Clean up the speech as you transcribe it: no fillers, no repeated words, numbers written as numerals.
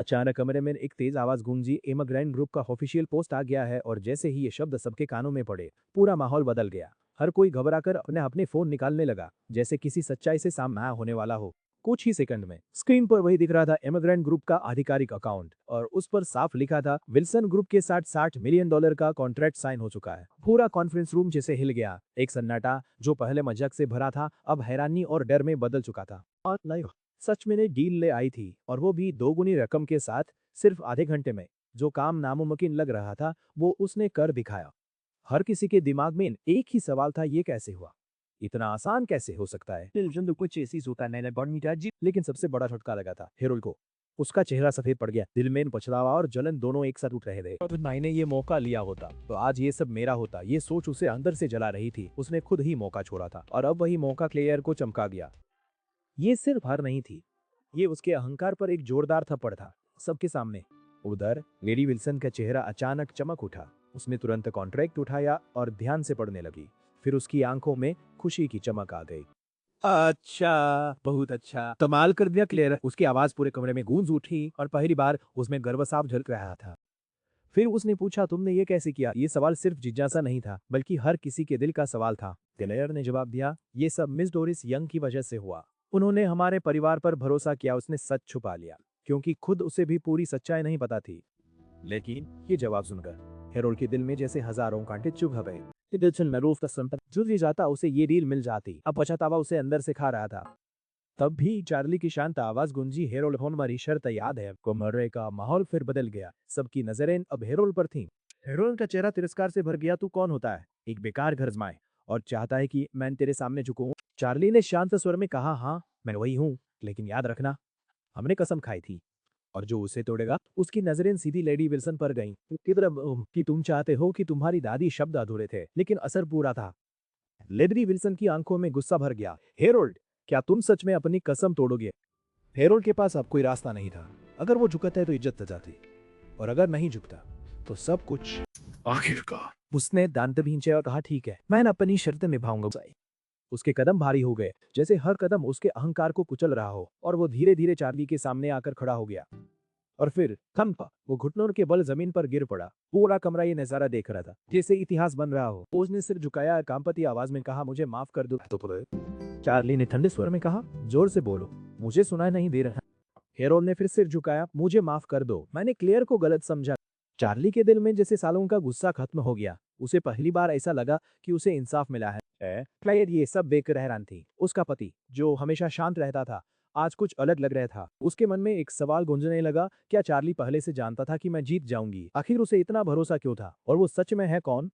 अचानक कमरे में एक तेज आवाज गूंजी। एमाग्रैंड ग्रुप का ऑफिशियल पोस्ट आ गया है। और जैसे ही ये शब्द सबके कानों में पड़े, पूरा माहौल बदल गया। हर कोई घबराकर अपने अपने फोन निकालने लगा, जैसे किसी सच्चाई से सामना होने वाला हो। कुछ ही सेकंड में स्क्रीन पर वही दिख रहा था, एमाग्रैंड ग्रुप का आधिकारिक अकाउंट, और उस पर साफ लिखा था, विल्सन ग्रुप के साथ $60 मिलियन का कॉन्ट्रैक्ट साइन हो चुका है। पूरा कॉन्फ्रेंस रूम जैसे हिल गया। एक सन्नाटा जो पहले मजाक से भरा था, अब हैरानी और डर में बदल चुका था। और नहीं, सच में ने डील ले आई थी, और वो भी दोगुनी रकम के साथ, सिर्फ आधे घंटे में। जो काम नामुमकिन लग रहा था, वो उसने कर दिखाया। हर किसी के दिमाग में एक ही सवाल था, ये कैसे हुआ? इतना आसान कैसे हो सकता है? कुछ ऐसी होता है, लेकिन सबसे बड़ा झटका लगा था हेरोल्ड को। उसका चेहरा सफेद पड़ गया। दिल में पछतावा और जलन दोनों एक साथ उठ रहे थे। तो मैंने ये मौका लिया होता तो आज ये सब मेरा होता। ये सोच उसे अंदर से जला रही थी। उसने खुद ही मौका छोड़ा था, और अब वही मौका क्लेयर को चमका गया। ये सिर्फ हार नहीं थी, ये उसके अहंकार पर एक जोरदार थप्पड़ था, सबके सामने। उधर लेडी विल्सन का चेहरा अचानक चमक उठा। उसने तुरंत कॉन्ट्रैक्ट उठाया और ध्यान से पढ़ने लगी। फिर उसकी आंखों में खुशी की चमक आ गई। अच्छा, बहुत अच्छा, कमाल कर दिया क्लेयर। उसकी आवाज पूरे कमरे में गूंज उठी, और पहली बार उसमें गर्व साफ झलक रहा था। फिर उसने पूछा, तुमने ये कैसे किया? ये सवाल सिर्फ जिज्ञासा नहीं था, बल्कि हर किसी के दिल का सवाल था। क्लेयर ने जवाब दिया, ये सब मिस डोरिस यंग की वजह से हुआ। उन्होंने हमारे परिवार पर भरोसा किया। उसने सच छुपा लिया, क्योंकि खुद उसे भी पूरी सच्चाई नहीं पता थी। लेकिन ये जवाब सुनकर हेरोल्ड के दिल में जैसे हजारों कांटे चुभ गए। जो भी जाता उसे ये डील मिल जाती। अब पछतावा उसे अंदर से खा रहा था। तब भी चार्ली की शांत आवाज गूंजी, हेरोल्ड, हमारी शर्त याद है? कमरे का माहौल फिर बदल गया। सबकी नजरें अब हेरोल्ड पर थीं। हेरोल्ड का चेहरा तिरस्कार से भर गया। तू कौन होता है? एक बेकार घर जमाए, और चाहता है कि मैं तेरे सामने झुकूं? चार्ली ने शांत स्वर में कहा, हाँ, मैं वही हूँ, लेकिन याद रखना, हमने कसम खाई थी, और जो उसे तोड़ेगा। उसकी नजरें सीधी लेडी विल्सन पर गईं। की तरफ, कि तुम चाहते हो कि तुम्हारी दादी शब्द अधूरे थे, लेकिन असर पूरा था। लेडी विल्सन की आंखों में गुस्सा भर गया। हेरोल्ड, क्या तुम सच में अपनी कसम तोड़ोगे? हेरोल्ड के पास अब कोई रास्ता नहीं था। अगर वो झुकता है तो इज्जत जाती, और अगर नहीं झुकता तो सब कुछ। आखिरकार उसने दांत भींचे और कहा, ठीक है, मैं अपनी शर्त निभाऊंगा। उसके कदम भारी हो गए, जैसे हर कदम उसके अहंकार को कुचल रहा हो, और वो धीरे धीरे चार्ली के सामने आकर खड़ा हो गया। और फिर थम्पा, वो घुटनों के बल जमीन पर गिर पड़ा। पूरा कमरा ये नजारा देख रहा था, जैसे इतिहास बन रहा हो। उसने सिर झुकाया, कांपती आवाज में कहा, मुझे माफ कर दो। तो चार्ली ने ठंडे स्वर में कहा, जोर से बोलो, मुझे सुनाई नहीं दे रहा। हेरोल्ड ने फिर सिर झुकाया, मुझे माफ कर दो, मैंने क्लेयर को गलत समझा। चार्ली के दिल में जैसे सालों का गुस्सा खत्म हो गया। उसे पहली बार ऐसा लगा कि उसे इंसाफ मिला है। क्लेयर ये सब बेकर हैरान थी। उसका पति, जो हमेशा शांत रहता था, आज कुछ अलग लग रहा था। उसके मन में एक सवाल गूंजने लगा, क्या चार्ली पहले से जानता था कि मैं जीत जाऊंगी? आखिर उसे इतना भरोसा क्यों था? और वो सच में है कौन?